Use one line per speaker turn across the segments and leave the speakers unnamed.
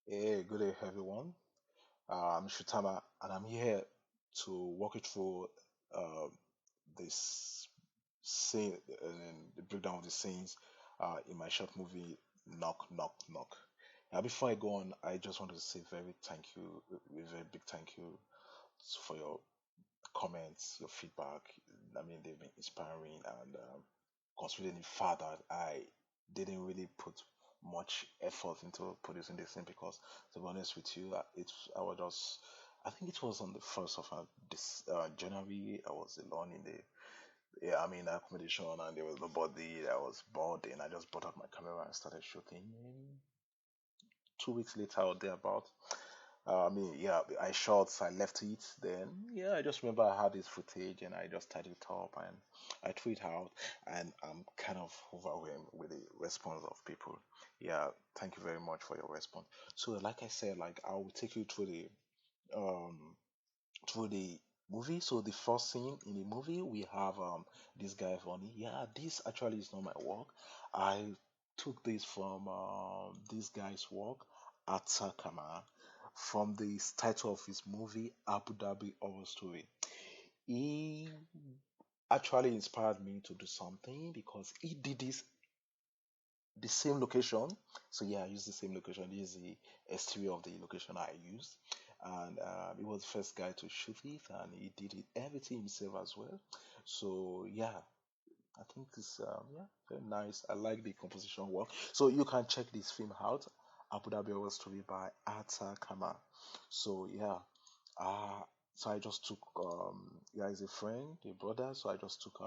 Hey, good day, everyone. I'm Shutama, and I'm here to walk you through uh, this scene and the breakdown of the scenes in my short movie Knock Knock Knock. Now, before I go on, I just want to say a very big thank you for your comments, your feedback. I mean, they've been inspiring, and considering the fact that I didn't really put much effort into producing this thing because, to be honest with you, I think it was on the first of this January. I was alone in accommodation, and there was nobody. I was bored, and I just brought out my camera and started shooting. 2 weeks later, or thereabout, yeah, I shot, I left it. Then, yeah, I just remember I had this footage and I just tied it up and I threw it out. And I'm kind of overwhelmed with the response of people. Yeah, thank you very much for your response. So, like I said, like I will take you um through the movie. So the first scene in the movie, we have this guy Vonnie. Yeah, this actually is not my work. I took this from this guy's work, Atakama, from the title of his movie Abu Dhabi Horror Story. He actually inspired me to do something because he did this the same location. So yeah, I used the same location. This is the exterior of the location I used, and he was the first guy to shoot it, and he did it everything himself as well. So yeah, I think it's yeah, very nice. I like the composition work. So you can check this film out, Abu Dhabi Horror Story by Atta Kama. So yeah, uh, so I just took yeah, he's a friend, a brother. So I just took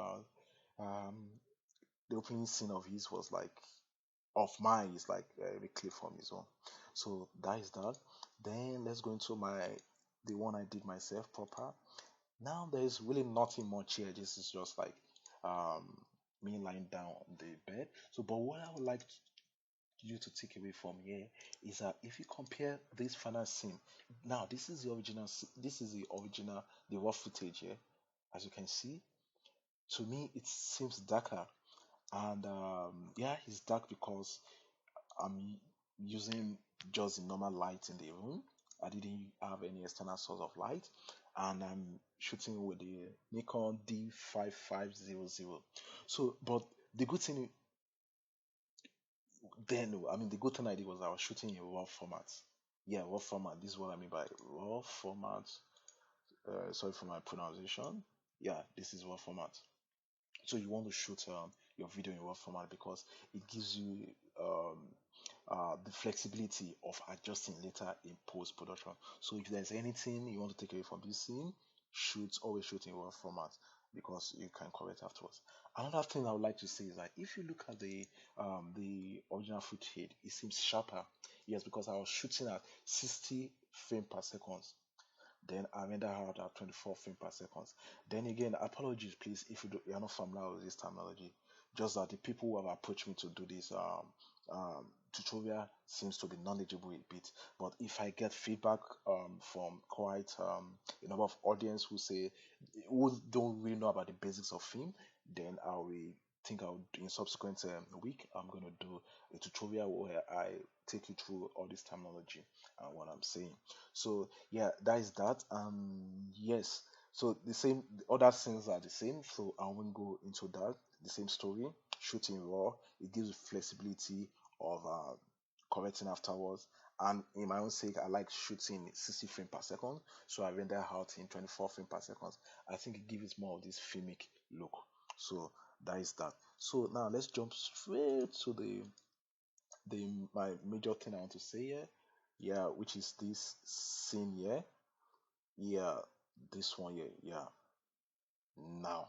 the opening scene of his was like of mine is like a clip from his own. So that is that. Then let's go into the one I did myself proper. Now there's really nothing much here. This is just like um me lying down on the bed. So but what I would like you to take away from here is that if you compare this final scene, now this is the original this is the original the raw footage here. As you can see, to me it seems darker and yeah, it's dark because I'm using just the normal light in the room. I didn't have any external source of light, and I'm shooting with the Nikon D5500. So, but the good thing then, I mean, the good thing I did was I was shooting in raw format. Yeah, raw format. This is what I mean by raw format. Sorry for my pronunciation. Yeah, this is raw format. So you want to shoot your video in raw format because it gives you um, the flexibility of adjusting later in post production. So if there's anything you want to take away from this scene, always shoot in raw format because you can correct afterwards. Another thing I would like to say is that if you look at the original footage, it seems sharper. Yes, because I was shooting at 60 frames per second, then I render out at 24 frames per second. Then again, apologies, please, if you're not familiar with this terminology. Just that the people who have approached me to do this tutorial seems to be knowledgeable a bit. But if I get feedback from quite a number of audience who don't really know about the basics of film, then I will think I'll in subsequent week I'm gonna do a tutorial where I take you through all this terminology and what I'm saying. So yeah, that is that. Yes. So the other scenes are the same. So I won't go into that. The same story, shooting raw. It gives flexibility of correcting afterwards. And in my own sake, I like shooting 60 frames per second. So I render out in 24 frames per second. I think it gives more of this filmic look. So that is that. So now let's jump straight to the my major thing I want to say here. Yeah, which is this scene here. Yeah, this one here. Yeah, now.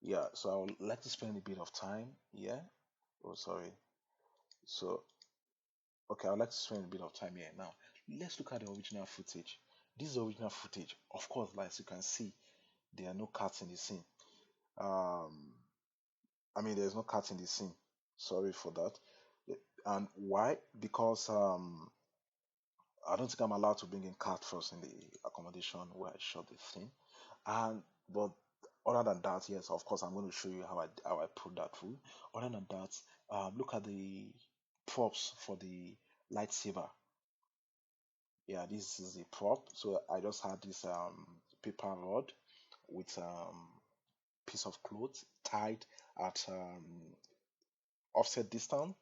Yeah, so I would like to spend a bit of time. Yeah. Oh, sorry. So, okay, I'd like to spend a bit of time here. Now, let's look at the original footage. This is the original footage. Of course, like as you can see, there are no cats in the scene. Um, I mean, there's no cats in the scene. Sorry for that. And why? Because I don't think I'm allowed to bring in cat first in the accommodation where I shot the thing. And but other than that, yes, of course, I'm going to show you how I put that through. Other than that, look at the props for the lightsaber. Yeah, this is a prop. So I just had this paper rod with piece of cloth tied at offset distance.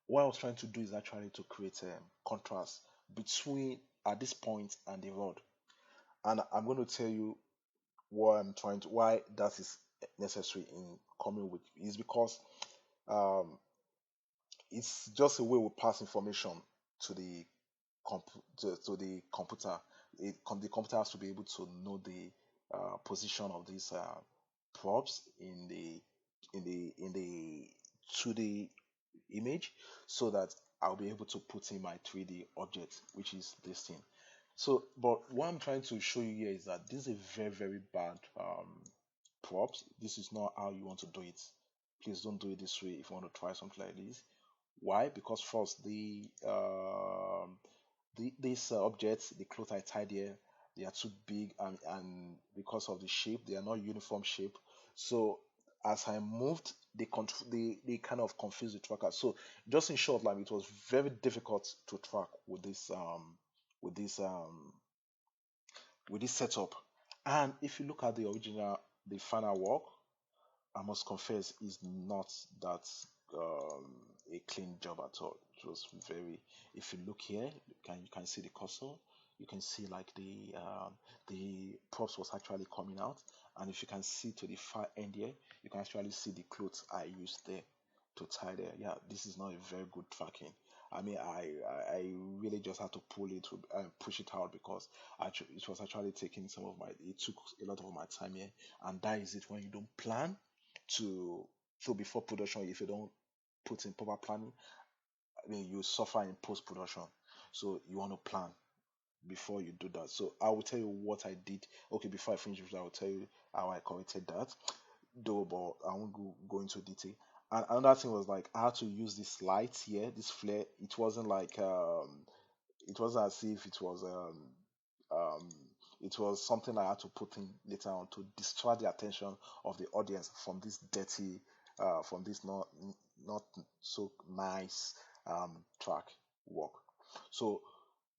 What I was trying to do is actually to create a contrast between at this point and the rod. And I'm going to tell you why that is necessary in coming with is because um, it's just a way we pass information to the to the computer. The computer has to be able to know the position of these props in the 2D image, so that I'll be able to put in my 3D object, which is this thing. So, but what I'm trying to show you here is that this is a very, very bad props. This is not how you want to do it. Please don't do it this way if you want to try something like this. Why? Because first, these objects, the clothes I tied here, they are too big, and because of the shape, they are not uniform shape. So as I moved, they kind of confused the tracker. So just in short, like, it was very difficult to track with this um with this setup. And if you look at the final work, I must confess, is not that um, a clean job at all. It was very. If you look here, you can see the cursor. You can see like the props was actually coming out, and if you can see to the far end here, you can actually see the clothes I used there to tie there. Yeah, this is not a very good tracking. I mean, I really just had to pull it to push it out because it was actually taking some of my. It took a lot of my time here, and that is it when you don't plan to so before production. If you don't put in proper planning, I mean, you suffer in post production. So you want to plan before you do that. So I will tell you what I did. Okay, before I finish with that, I will tell you how I corrected that, though, but I won't go into detail. And another thing was like I had to use this light here, this flare. It wasn't as if um, it was something I had to put in later on to distract the attention of the audience from this dirty, from this not so nice track work. So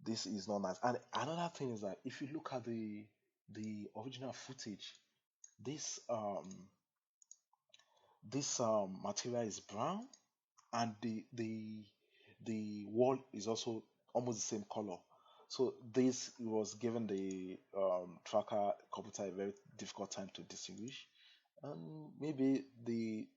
this is not nice. And another thing is that if you look at the original footage, this material is brown, and the wall is also almost the same color. So this was given the tracker computer a very difficult time to distinguish, and maybe the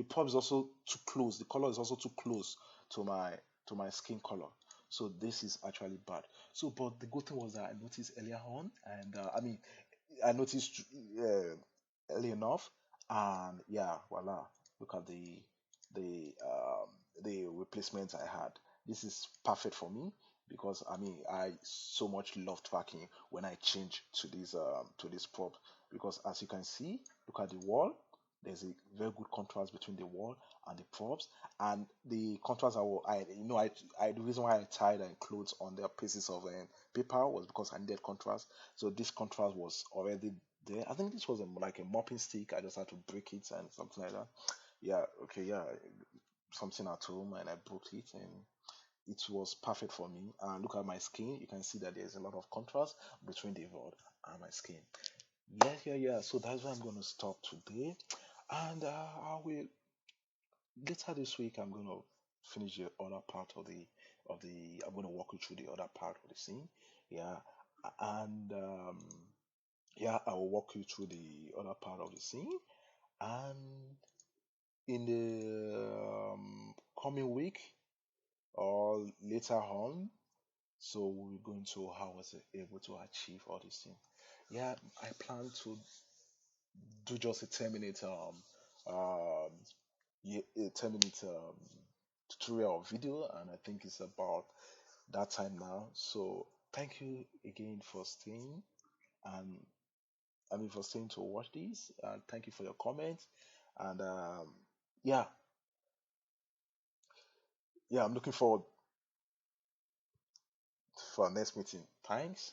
pop is also too close. The color is also too close to my skin color. So this is actually bad. So, but the good thing was that I noticed earlier on, and I mean, I noticed early enough, and yeah, voila! Look at the replacement I had. This is perfect for me because I mean I so much love tracking when I change to this prop, because as you can see, look at the wall. There's a very good contrast between the wall and the props, and the contrast I the reason why I tied and clothes on the pieces of paper was because I needed contrast. So this contrast was already there. I think this was like a mopping stick. I just had to break it and something like that. Yeah, okay, yeah, something at home, and I broke it, and it was perfect for me. And look at my skin. You can see that there's a lot of contrast between the rod and my skin. Yeah, yeah, yeah. So that's where I'm going to stop today. And I will later this week. I'm going to finish the other part of the. I'm going to walk you through the other part of the scene. Yeah, and yeah, I will walk you through the other part of the scene. And in the coming week or later on, so we're going to how was it able to achieve all these things. Yeah, I plan to do just a 10 minute yeah, a 10 minute tutorial or video, and I think it's about that time now. So thank you again for staying, and I mean for staying to watch this, and thank you for your comments. And yeah, yeah, I'm looking forward for our next meeting. Thanks.